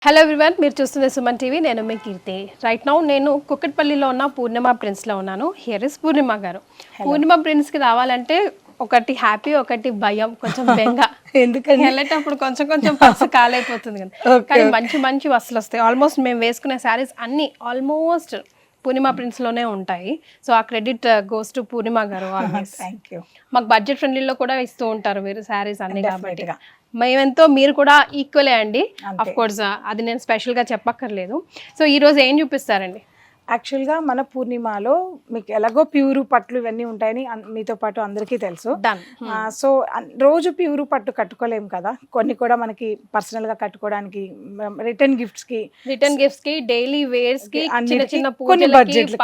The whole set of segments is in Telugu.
హలో ఎవ్రీవన్, మీరు చూస్తున్న సుమన్ టీవీ. నేను మీ కీర్తి. రైట్ నౌ నేను కుక్కట్పల్లిలో ఉన్న పూర్ణిమ ప్రిన్స్లో ఉన్నాను. హియర్ ఇస్ పూర్ణిమ గారు. పూర్ణిమ ప్రిన్స్కి రావాలంటే ఒకటి హ్యాపీ, ఒకటి భయం, కొంచెం బెంగ. ఎందుకని వెళ్ళేటప్పుడు కొంచెం కొంచెం పర్సు కాలైపోతుంది కదా. కానీ మంచి మంచి వస్తువులు వస్తాయి. ఆల్మోస్ట్ మేము వేసుకునే శారీస్ అన్నీ ఆల్మోస్ట్ పూర్ణిమ ప్రిన్స్లోనే ఉంటాయి. సో ఆ క్రెడిట్ గోస్ టు పూర్ణిమ గారు. Thank you. మాకు బడ్జెట్ ఫ్రెండ్లీలో కూడా ఇస్తూ ఉంటారు మీరు శారీస్ అన్ని. కాబట్టి మేమెంతో మీరు కూడా ఈక్వలే అండి. అఫ్ కోర్స్ అది నేను స్పెషల్గా చెప్పక్కర్లేదు. సో ఈరోజు ఏం చూపిస్తారండి? యాక్చువల్గా మన పూర్ణిమలో మీకు ఎలాగో ప్యూరు పట్లు ఇవన్నీ ఉంటాయని మీతో పాటు అందరికీ తెలుసు. సో రోజు ప్యూరు పట్టు కట్టుకోలేము కదా, కొన్ని కూడా మనకి పర్సనల్గా కట్టుకోవడానికి, రిటర్న్ గిఫ్ట్స్ కి డైలీ వేర్స్ కి కొన్ని బడ్జెట్లు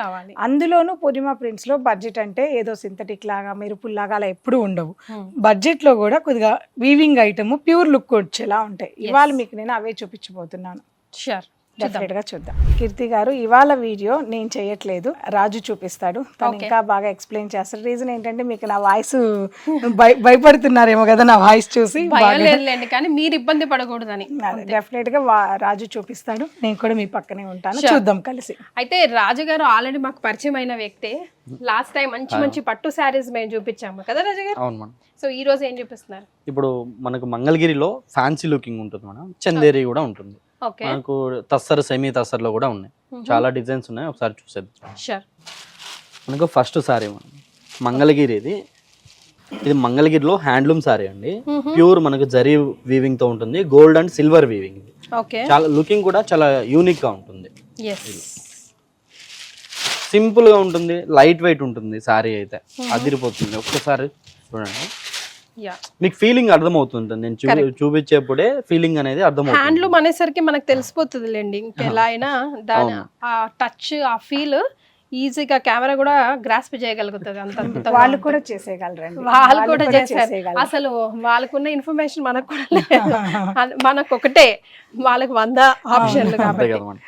కావాలి. అందులోనూ పూర్ణిమ ప్రింట్స్ లో బడ్జెట్ అంటే ఏదో సింథటిక్ లాగా మెరుపుల్ లాగా అలా ఎప్పుడు ఉండవు. బడ్జెట్ లో కూడా కొద్దిగా వీవింగ్ ఐటమ్ ప్యూర్ లుక్ వచ్చేలా ఉంటాయి. ఇవాళ మీకు నేను అవే చూపించబోతున్నాను. షూర్, డెఫినెట్ గా చూద్దాం. కీర్తి గారు, ఇవాళ వీడియో నేను చేయట్లేదు, రాజు చూపిస్తాడు. తను ఇంకా బాగా ఎక్స్ప్లెయిన్ చేస్తాడు. రీజన్ ఏంటంటే మీకు నా వాయిస్ భయపడుతున్నారేమో కదా నా వాయిస్ చూసి. కానీ మీరు ఇబ్బంది పడకూడదని డెఫినెట్ గా రాజు చూపిస్తాడు. నేను కూడా మీ పక్కనే ఉంటాను, చూద్దాం కలిసి. అయితే రాజు గారు ఆల్రెడీ మాకు పరిచయం అయిన వ్యక్తే. లాస్ట్ టైం మంచి మంచి పట్టు శారీస్ మేము చూపించాము కదా రాజు గారు. అవును మేడం. సో ఈ రోజు ఏం చూపిస్తున్నారు? ఇప్పుడు మనకు మంగళగిరిలో ఫ్యాన్సీ లుకింగ్ ఉంటుంది మేడం, చందేరి కూడా ఉంటుంది. మనకు తస్సర్, సెమీ తస్సర్ లో కూడా ఉన్నాయి. చాలా డిజైన్స్ ఉన్నాయి, ఒకసారి చూసేద్దాం. మనకు ఫస్ట్ సారీ మంగళగిరి, ఇది మంగళగిరిలో హ్యాండ్లూమ్ సారీ అండి. ప్యూర్ మనకు జరీ వీవింగ్ తో ఉంటుంది, గోల్డ్ అండ్ సిల్వర్ వీవింగ్. చాలా లుకింగ్ కూడా చాలా యూనిక్ గా ఉంటుంది. సింపుల్ గా ఉంటుంది, లైట్ వెయిట్ ఉంటుంది. సారీ అయితే అదిరిపోతుంది. ఒక్కసారి చూడండి, మీకు ఫీలింగ్ అర్థమవుతుంది. నేను చూపించేప్పుడే ఫీలింగ్ అనేది అర్థమవుతుంది. హ్యాండ్లూమ్ అనేసరికి మనకు తెలిసిపోతుంది లేండి. ఇంకెలా అయినా దాని ఆ టచ్, ఆ ఫీల్ ఈజీగా కెమెరా కూడా గ్రాస్ప్ చేయగలుగుతుంది. అంత వాళ్ళు కూడా చేసేయగలరండి. వాళ్ళు కూడా చేశారు. అసలు వాళ్ళకున్న ఇన్ఫర్మేషన్ మనకు కూడా లేదు. మనకు ఒకటే, వాళ్ళకి 100 ఆప్షన్లు. కాబట్టి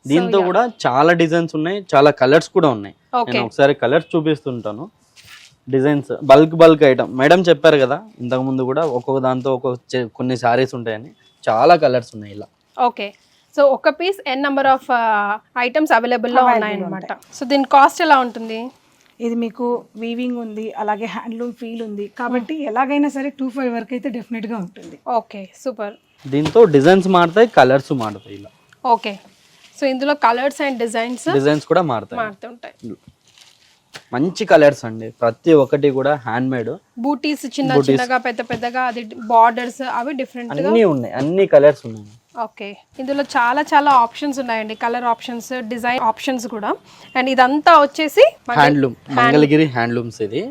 దీంతో కూడా చాలా డిజైన్స్ ఉన్నాయి, చాలా కలర్స్ కూడా ఉన్నాయి. నేను ఒకసారి కలర్స్ చూపిస్తుంటాను. డిజైన్స్ బల్క్ ఐటమ్ మేడం చెప్పారు కదా ఇంతకు ముందు కూడా, ఒక్కొక్క దాంతో కొన్ని సారీస్ ఉంటాయని. చాలా కలర్స్ ఉన్నాయి ఇలా. ఓకే, సో ఒక piece n number of items available లో ఉన్నాయన్నమాట. సో దీని కాస్ట్ ఎలా ఉంటుంది? ఇది మీకు వీవింగ్ ఉంది, అలాగే హ్యాండ్లూమ్ ఫీల్ ఉంది కాబట్టి ఎలాగైనా సరే 25 వరకు అయితే డెఫినెట్ గా ఉంటుంది. Okay, super. దీంతో డిజైన్స్ మారుతాయి, కలర్స్ మారుతాయి ఇలా. ఓకే, సో ఇందులో కలర్స్ అండ్ డిజైన్స్ కూడా మారుతుంటాయి. మంచి కలర్స్ అండి, ప్రతి ఒక్కటి కూడా హ్యాండ్ మేడ్. బూటీస్ చిన్న చిన్నగా, పెద్ద పెద్దగా, అది బార్డర్స్ అవి డిఫరెంట్ గా అన్ని ఉన్నాయి, అన్ని కలర్స్ ఉన్నాయి. ఓకే, ఇందులో చాలా చాలా ఆప్షన్స్ ఉన్నాయండి, కలర్ ఆప్షన్స్, డిజైన్ ఆప్షన్స్ కూడా. అండ్ ఇదంతా వచ్చేసి హ్యాండ్లూమ్, మంగళగిరి హ్యాండ్లూమ్స్. ఇది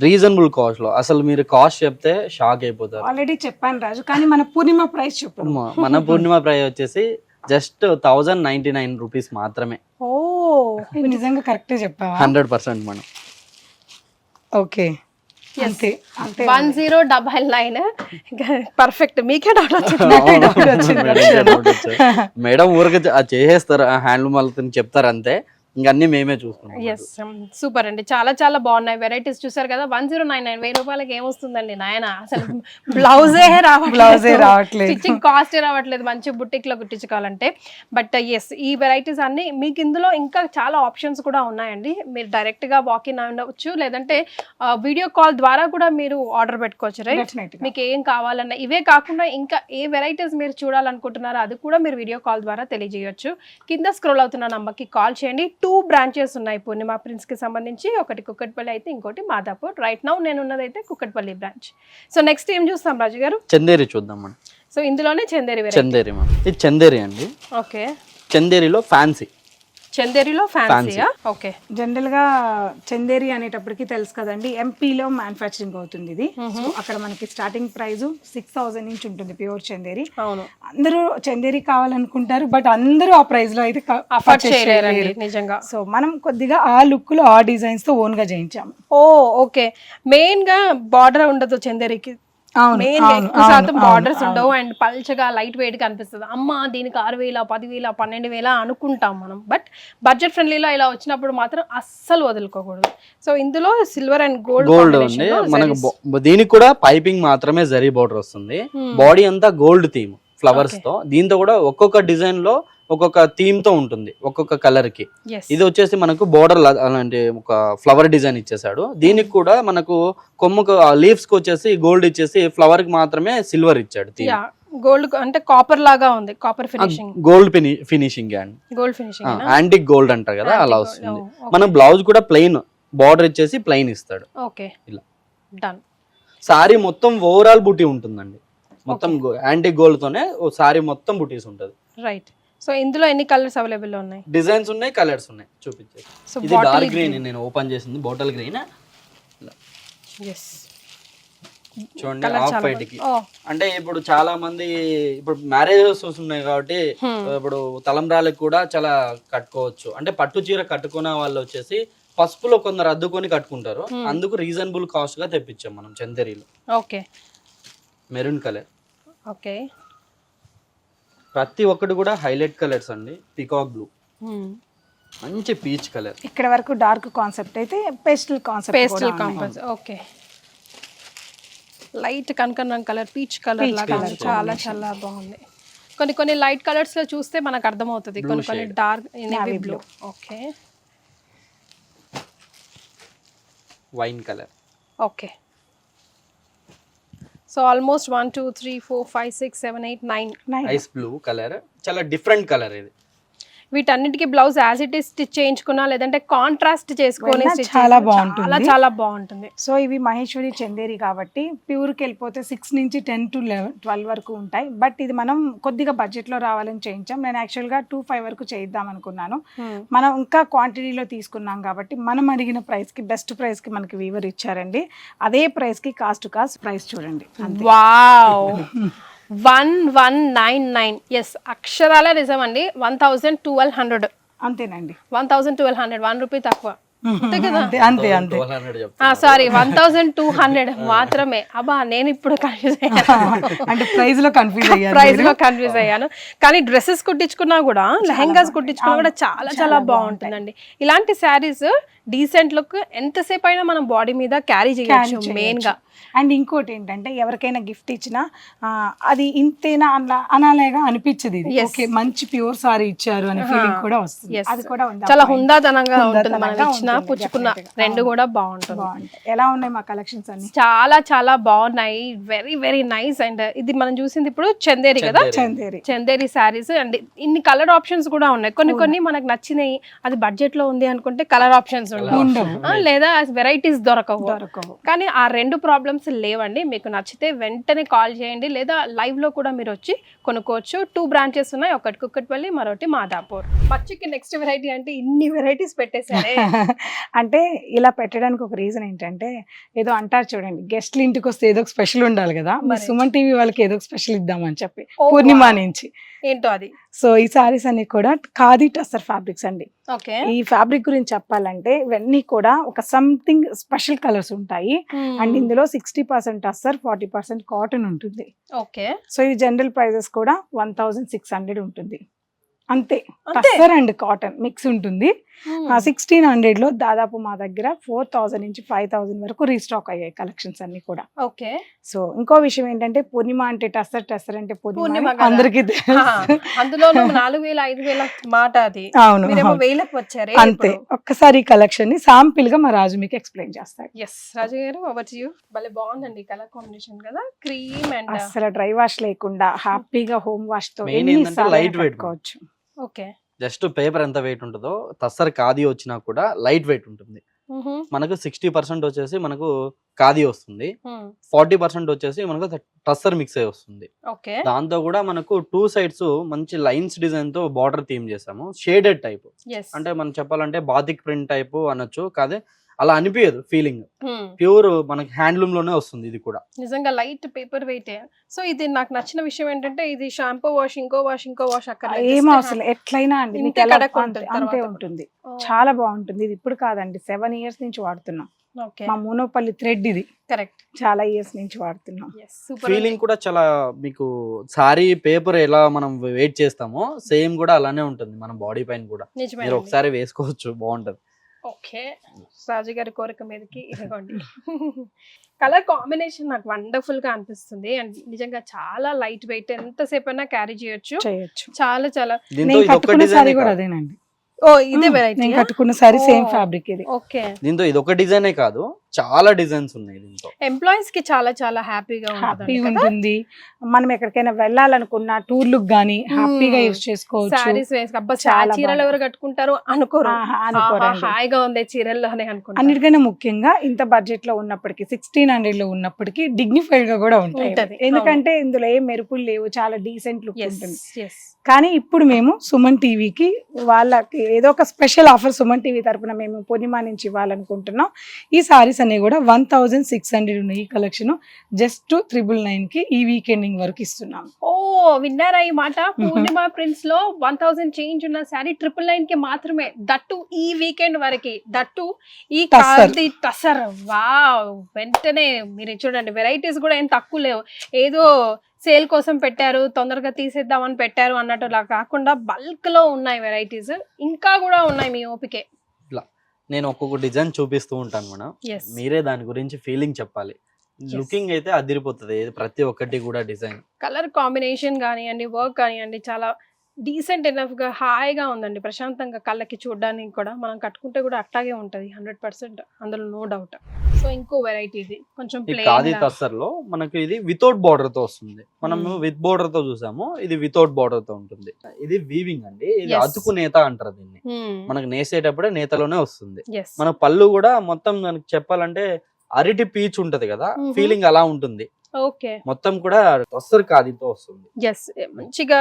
రీజనబుల్ కాస్ట్ లో, అసలు మీరు కాస్ట్ చెప్తే షాక్ అయిపోతారు. ఆల్రెడీ చెప్పాను రాజు, కానీ మన పూర్ణిమ ప్రైస్ చెప్పు. మన పూర్ణిమ ప్రైస్ వచ్చేసి జస్ట్ 1099 రూపీస్ మాత్రమే. ఓ, నిజంగా కరెక్టే చెప్పావా? 100% మనం. ఓకే, అంతే 1099. పర్ఫెక్ట్. మీకే డౌట్ మేడం ఊరికి చేసేస్తారు, హ్యాండ్లూమ్ వాళ్ళతో చెప్తారు అంతే, ఇంకన్నీ మేమే చూసుకుంటాం. ఎస్, సూపర్ అండి. చాలా చాలా బాగున్నాయి వెరైటీస్. చూసారు కదా, 1099. 1000 రూపాయలకి ఏమొస్తుందండి నాయన? అసలు బ్లౌజే రావట్లేదు, స్టిచ్చింగ్ కాస్ట్ రావట్లేదు మంచి బుటిక్ లో కుట్టించుకోవాలంటే. బట్ ఎస్, ఈ వెరైటీస్ అన్ని మీకు ఇందులో ఇంకా చాలా ఆప్షన్స్ కూడా ఉన్నాయండి. మీరు డైరెక్ట్ గా వాకిన్ అవ్వచ్చు, లేదంటే వీడియో కాల్ ద్వారా కూడా మీరు ఆర్డర్ పెట్టుకోవచ్చు. రైట్, మీకు ఏం కావాలన్నా. ఇవే కాకుండా ఇంకా ఏ వెరైటీస్ మీరు చూడాలనుకుంటున్నారో అది కూడా మీరు వీడియో కాల్ ద్వారా తెలియజేయొచ్చు. కింద స్క్రోల్ అవుతున్న నంబర్కి కాల్ చేయండి. 2 బ్రాంచెస్ ఉన్నాయి పూర్ణిమ ప్రిన్స్ కి సంబంధించి. ఒకటి కుక్కట్పల్లి అయితే, ఇంకోటి మాదాపూర్. రైట్ నౌ నేను ఉన్నదైతే కుక్కట్పల్లి బ్రాంచ్. సో నెక్స్ట్ ఏం చూస్తాం రాజు గారు? చందేరి చూద్దాం మనం. సో ఇందులోనే చందేరి ఇది చందేరి అండి. ఓకే, చందేరిలో ఫ్యాన్సీ. చందేరిలో ఫ్యాన్సీయా? ఓకే. జనరల్ గా చందేరి అనేటప్పటికి తెలుసు కదండి, ఎంపీలో మ్యానుఫ్యాక్చరింగ్ అవుతుంది ఇది. సో అక్కడ మనకి స్టార్టింగ్ ప్రైస్ 6000 నుంచి ఉంటుంది ప్యూర్ చందేరి. అవును, అందరూ చందేరి కావాలనుకుంటారు, బట్ అందరూ ఆ ప్రైస్ లో అయితే అఫోర్డ్ చేయలేరు నిజంగా. సో మనం కొద్దిగా ఆ లుక్ లో, ఆ డిజైన్స్ తో ఓన్ గా చేయించాము. ఓ ఓకే. మెయిన్ గా బార్డర్ ఉండదు చందేరికి, మెయిన్ ఎక్కువ శాతం బార్డర్స్ ఉండవు అండ్ పల్చగా లైట్ వెయిట్ గా అనిపిస్తుంది. అమ్మ దీనికి 6000, 10,000, 12,000 అనుకుంటాం మనం. బట్ బడ్జెట్ ఫ్రెండ్లీలో ఇలా వచ్చినప్పుడు మాత్రం అస్సలు వదులుకోకూడదు. సో ఇందులో సిల్వర్ అండ్ గోల్డ్ ఉంది మనకు. దీనికి కూడా పైపింగ్ మాత్రమే జరీ బార్డర్ వస్తుంది. బాడీ అంతా గోల్డ్ థీమ్, ఫ్లవర్స్ తో. దీంతో కూడా ఒక్కొక్క డిజైన్ లో ఒక్కొక్క థీమ్ తో ఉంటుంది, ఒక్కొక్క కలర్ కి. ఇది వచ్చేసి మనకు బోర్డర్ అలాంటి ఒక ఫ్లవర్ డిజైన్ ఇచ్చేసాడు. దీనికి కూడా మనకు కొమ్మకు లీవ్స్ కి వచ్చేసి గోల్డ్ ఇచ్చేసి, ఫ్లవర్ కి మాత్రమే సిల్వర్ ఇచ్చాడు. గోల్డ్ అంటే కాపర్ లాగా ఉంది, copper finishing, gold finishing and gold finishing, antique gold అంటారు కదా, అలా వస్తుంది. మన బ్లౌజ్ కూడా ప్లెయిన్ బార్డర్ ఇచ్చేసి ప్లెయిన్ ఇస్తాడు. ఓకే, ఇలా డన్. సారీ మొత్తం ఓవరాల్ బుటీ ఉంటుందండి, మొత్తం యాంటిక్ గోల్డ్ తోనే సారీ మొత్తం బుటీస్ ఉంటది. రైట్. సో ఇందులో ఎన్ని కలర్స్ అవైలబుల్ ఉన్నాయి? డిజైన్స్ ఉన్నాయి, కలర్స్ ఉన్నాయి, చూపించేది. ఇది డార్క్ గ్రీన్ నేను ఓపెన్ చేసింది, బాటిల్ గ్రీన్. ఎస్, చూడండి ఆఫ్ వైట్ కి. అంటే ఇప్పుడు చాలా మంది ఇప్పుడు మ్యారేజెస్ వస్తున్నాయి కాబట్టి ఇప్పుడు తలంబ్రాలకు కూడా చాలా కట్టుకోవచ్చు. అంటే పట్టు చీర కట్టుకున్న వాళ్ళు వచ్చేసి పసుపులో కొందరు అద్దుకొని కట్టుకుంటారు, అందుకు రీజనబుల్ కాస్ట్ గా తెప్పించాం మనం చందేరిలో. Okay, maroon colour. ఓకే, ప్రతి ఒక్కటి కూడా హైలైట్ కలర్స్ అండి. పికాక్ బ్లూ, మంచి పీచ్ కలర్. ఇక్కడ వరకు డార్క్ కాన్సెప్ట్ అయితే పేస్టల్ కాన్సెప్ట్. ఓకే, లైట్ కనకన కలర్, పీచ్ కలర్ లాగా చాలా చాలా బాగుంది. కొన్ని లైట్ కలర్స్ లో చూస్తే మనకు అర్థమవుతుంది, కొన్ని dark navy blue. Okay, wine colour. Okay, so almost 1 2 3 4 5 6 7 8 9 ice blue colour, చాలా డిఫరెంట్ కలర్ ఇది. వీటన్నిటికీ blouse as it is stitch చేయించుకున్నా లేదంటే కాంట్రాస్ట్ చేసుకొని చాలా బాగుంటుంది, చాలా బాగుంటుంది. సో ఇవి మహేశ్వరి చందేరి కాబట్టి ప్యూర్కి వెళ్ళిపోతే 6 నుంచి 10 to 12 వరకు ఉంటాయి. బట్ ఇది మనం కొద్దిగా బడ్జెట్లో రావాలని చేయించాం. నేను యాక్చువల్గా 2-5 వరకు చేయిద్దాం అనుకున్నాను. మనం ఇంకా క్వాంటిటీలో తీసుకున్నాం కాబట్టి మనం అడిగిన ప్రైస్కి, బెస్ట్ ప్రైస్కి మనకి వీవర్ ఇచ్చారండి. అదే ప్రైస్కి కాస్ట్ ప్రైస్ చూడండి. వావ్, 1199. ఎస్, అక్షరాల నిజం అండి. 1100 అంతేనండి, 1100, 1 రూపీ తక్కువ. అంతే కదా? అంతే. సారీ, 1200 మాత్రమే. అబ్బా, నేను ఇప్పుడు కన్ఫ్యూజ్ అయ్యాను, అంటే ప్రైస్ లో కన్ఫ్యూజ్ అయ్యాను. కానీ డ్రెస్సెస్ కుట్టించుకున్నా కూడా, లెహెంగాస్ కుట్టించుకున్నా కూడా చాలా చాలా బాగుంటుందండి. ఇలాంటి శారీస్ డీసెంట్ లుక్ ఎంతసేపు అయినా మనం బాడీ మీద క్యారీ చేయొచ్చు మెయిన్ గా. అండ్ ఇంకోటి ఏంటంటే ఎవరికైనా గిఫ్ట్ ఇచ్చినా అది ఇంతేనా అనాలేగా అనిపించదు. ఇది ఓకే, మంచి ప్యూర్ సారీ ఇచ్చారు అనే ఫీలింగ్ కూడా వస్తుంది. అది కూడా చాలా హుందాతనంగా ఉంటుంది. మనం ఇచ్చిన పుచ్చుకున్న రెండు కూడా బాగుంటుంది. ఎలా ఉన్నాయి మా కలెక్షన్స్ అన్ని? చాలా చాలా బాగున్నాయి, వెరీ వెరీ నైస్. అండ్ ఇది మనం చూసింది ఇప్పుడు చందేరి కదా, చందేరి శారీస్. అండ్ ఇన్ని కలర్ ఆప్షన్స్ కూడా ఉన్నాయి. కొన్ని మనకు నచ్చినాయి, అది బడ్జెట్ లో ఉంది అనుకుంటే కలర్ ఆప్షన్స్ ఉండవు, లేదా వెరైటీస్ దొరకవు. కానీ ఆ రెండు ప్రాబ్లమ్స్ లేవండి. మీకు నచ్చితే వెంటనే కాల్ చేయండి, లేదా లైవ్ లో కూడా మీరు వచ్చి కొనుక్కోవచ్చు. 2 బ్రాంచెస్ ఉన్నాయి, ఒకటి కుక్కట్పల్లి, మరొకటి మాదాపూర్. పచ్చికి నెక్స్ట్ వెరైటీ అంటే ఇన్ని వెరైటీస్ పెట్టేశారే. అంటే ఇలా పెట్టడానికి ఒక రీజన్ ఏంటంటే, ఏదో అంటారు చూడండి, గెస్ట్లు ఇంటికి వస్తే ఏదో ఒక స్పెషల్ ఉండాలి కదా. సుమన్ టీవీ వాళ్ళకి ఏదో ఒక స్పెషల్ ఇద్దామని చెప్పి పూర్ణిమ నుంచి. ఏంటో అది. సో ఈ సారీస్ అన్ని కూడా ఖాదీ టస్సర్ ఫ్యాబ్రిక్స్ అండి. ఓకే, ఈ ఫ్యాబ్రిక్ గురించి చెప్పాలంటే ఇవన్నీ కూడా ఒక సంథింగ్ స్పెషల్ కలర్స్ ఉంటాయి. అండ్ ఇందులో 60% టస్సర్, 40% కాటన్ ఉంటుంది. ఓకే, సో ఈ జనరల్ ప్రైజెస్ కూడా 1600 ఉంటుంది. అంతే, టస్సర్ అండ్ కాటన్ మిక్స్ ఉంటుంది. 1600 లో దాదాపు మా దగ్గర 4000 నుంచి 5000 వరకు రీస్టాక్ అయ్యాయి కలెక్షన్స్ అన్ని కూడా. ఓకే, సో ఇంకో విషయం ఏంటంటే, పూర్ణిమ అంటే టస్సర్ అంటే పూర్ణిమ అందరికీ అందులో 4000 5000 మాట అది. అవును, వేలకు వచ్చారు. అంతే. ఒక్కసారి కలెక్షన్ ని శాంపిల్ గా మా రాజు మీకు ఎక్స్ప్లెయిన్ చేస్తాడు. ఎస్, రాజు గారు, ఓవర్ టు యు. భలే బాగుందండి కలర్ కాంబినేషన్ కదా, క్రీమ్ అండ్ అసలు డ్రై వాష్ లేకుండా హ్యాపీగా హోమ్ వాష్ తో లైట్ వెయిట్ పెట్టుకోవచ్చు. ఓకే, జస్ట్ పేపర్ ఎంత వెయిట్ ఉంటుందో టస్సర్ ఖాదీ వచ్చినా కూడా లైట్ వెయిట్ ఉంటుంది. మనకు 60% వచ్చేసి మనకు ఖాదీ వస్తుంది, 40% వచ్చేసి మనకు టస్సర్ మిక్స్ అయి వస్తుంది. దాంతో కూడా మనకు 2 sides మంచి లైన్స్ డిజైన్ తో బార్డర్ థీమ్ చేసాము. షేడెడ్ టైప్, అంటే మనం చెప్పాలంటే బాతిక్ ప్రింట్ టైప్ అనొచ్చు, కాదే అలా అనిపించదు ఫీలింగ్. ప్యూర్ మనకి హ్యాండ్లూమ్ లోనే వస్తుంది. ఇది కూడా నిజంగా లైట్ పేపర్ వెయిట్. సో ఇది నాకు నచ్చిన విషయం ఏంటంటే, ఇది షాంపూ వాష్, ఇంకో వాష్ అక్కడ ఏం అవసరం, ఎట్లయినా అండి అంతే ఉంటుంది. చాలా బాగుంటుంది. ఇది ఇప్పుడు కాదండి, 7 years నుంచి వాడుతున్నాం. మా మోనోపల్లి థ్రెడ్ ఇది. కరెక్ట్, చాలా ఇయర్స్ నుంచి వాడుతున్నాం. ఫీలింగ్ కూడా చాలా మీకు సారీ పేపర్ ఎలా మనం వెయిట్ చేస్తామో సేమ్ కూడా అలానే ఉంటుంది మన బాడీ పైన కూడా. మీరు ఒకసారి వేసుకోవచ్చు, బాగుంటది. ఓకే, రాజు గారి కోరిక మీదకి ఇదిగోండి. కలర్ కాంబినేషన్ నాకు వండర్ఫుల్ గా అనిపిస్తుంది అండ్ నిజంగా చాలా లైట్ వెయిట్, ఎంతసేపు అయినా క్యారీ చేయొచ్చు. చాలా చాలా. దీంతో నేను ఇదొక్క కట్టుకున్న డిజైన్ సారీ కూడా అదేనండి. ఓ ఇదే వెరైటీ నేను కట్టుకున్న సారీ సేమ్ ఫ్యాబ్రిక్ ఇది. ఓకే, దీంతో ఇదొక డిజైనే కాదు, చాలా డిజైన్స్ ఉన్నాయి దీంతో. ఎంప్లాయీస్ కి చాలా చాలా హ్యాపీగా హ్యాపీగా ఉంటుంది. మనం ఎక్కడికైనా వెళ్ళాలనుకున్నా టూర్లు గానీ హ్యాపీగా యూస్ చేసుకోవచ్చు. సారీస్ వేసుకు చీరలు ఎవరు కట్టుకుంటారు అనుకోరు, హాయిగా ఉంది చీరల్లోనే అనుకుంటారు. అన్నిటికన్నా ముఖ్యంగా ఇంత బడ్జెట్ లో ఉన్నప్పటికీ 1600 లో ఉన్నప్పటికీ డిగ్నిఫైడ్ గా కూడా ఉంటుంది. ఎందుకంటే ఇందులో ఏం మెరుపులు లేవు, చాలా డీసెంట్ లుక్ ఉంటుంది. కానీ ఇప్పుడు మేము సుమన్ టీవీకి వాళ్ళకి ఏదో ఒక స్పెషల్ ఆఫర్ సుమన్ టీవీ తరపున మేము పూర్ణిమ నుంచి ఇవ్వాలనుకుంటున్నాం. ఈ సారీస్ అనేవి కూడా 1600 ఉన్నాయి. ఈ కలెక్షన్ జస్ట్ 999 కి ఈ వీకెండింగ్ వరకు ఇస్తున్నాం. ఓ విన్నారా ఈ మాట? పూర్ణిమ ప్రింట్స్ లో 1000 చేంజ్ ఉన్న సారీ 999 కి మాత్రమే, దట్టు ఈ వీకెండ్ వరకు, దట్టు ఈ కార్ది టసర్. వావ్, వెంటనే మీరు చూడండి వెరైటీస్ కూడా ఏం తక్కువ లేవు. ఏదో సేల్ కోసం పెట్టారు, తొందరగా తీసేద్దామని పెట్టారు అన్నట్టు కాకుండా బల్క్ లో ఉన్నాయి వెరైటీస్, ఇంకా కూడా ఉన్నాయి మీ ఓపికే. నేను ఒక్కొక్క డిజైన్ చూపిస్తూ ఉంటాను మేడం, మీరే దాని గురించి ఫీలింగ్ చెప్పాలి. లుకింగ్ అయితే అదిరిపోతుంది ప్రతి ఒక్కటి కూడా. డిజైన్ కలర్ కాంబినేషన్ కానివ్వండి, వర్క్ కానివ్వండి, చాలా డీసెంట్ ఎనఫ్ గా హాయిగా ఉందండి. ప్రశాంతంగా కళ్ళకి చూడడానికి కూడా, మనం కట్టుకుంటే కూడా అట్లాగే ఉంటది 100%, అందులో నో డౌట్. సో ఇంకో వెరైటీ ఇది కొంచెం ఖాదీ టస్సర్ లో మనకి ఇది వితౌట్ బార్డర్ తో వస్తుంది. మనము విత్ బార్డర్ తో చూసాము, ఇది వితౌట్ బార్డర్ తో ఉంటుంది. ఇది వీవింగ్ అండి, ఇది అతుకు నేత అంటారు దీన్ని. మనకు నేసేటప్పుడే నేతలోనే వస్తుంది. మన పళ్ళు కూడా మొత్తం మనకి చెప్పాలంటే అరటి పీచ్ ఉంటది కదా, ఫీలింగ్ అలా ఉంటుంది. ఓకే, మొత్తం కూడా టస్సర్ ఖాదీతో వస్తుంది. ఎస్, మంచిగా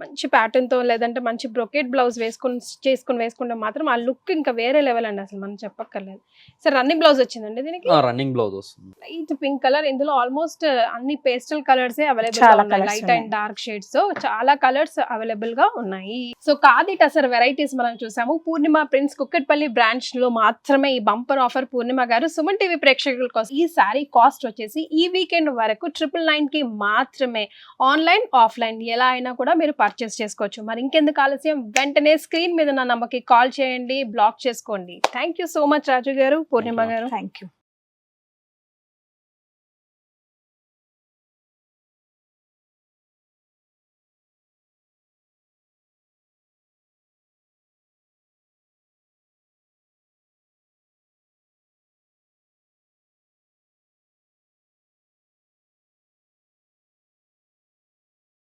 మంచి ప్యాటర్న్ తో లేదంటే మంచి బ్రొకెట్ బ్లౌజ్ వేసుకుంటే మాత్రం ఆ లుక్ ఇంకా వేరే లెవెల్ అండి, అసలు మనం చెప్పక్కర్లేదు. సార్ రన్నింగ్ బ్లౌజ్ వచ్చిందండి దీనికి? రన్నింగ్ బ్లౌజ్ వస్తుంది. లైట్ పింక్ కలర్, ఇందులో ఆల్మోస్ట్ అన్ని pastel colours available, light and dark shades, so చాలా కలర్స్ అవైలబుల్ గా ఉన్నాయి. సో ఖాదీ టసర్ వెరైటీస్ మనం చూసాము. పూర్ణిమ ప్రింట్స్ కుక్కట్పల్లి బ్రాంచ్ లో మాత్రమే ఈ బంపర్ ఆఫర్ పూర్ణిమ గారు సుమన్ టీవీ ప్రేక్షకుల కోసం. ఈ సారీ కాస్ట్ వచ్చేసి ఈ వీకెండ్ వరకు 999 కి మాత్రమే. ఆన్లైన్ ఆఫ్లైన్ ఎలా అయినా కూడా మీరు పర్చేస్ చేసుకోవచ్చు. మరి ఇంకెందుకు ఆలస్యం, వెంటనే స్క్రీన్ మీద నా నంబర్కి కాల్ చేయండి, బ్లాక్ చేసుకోండి. థ్యాంక్ యూ సో మచ్ రాజు గారు, పూర్ణిమ గారు. Thank you.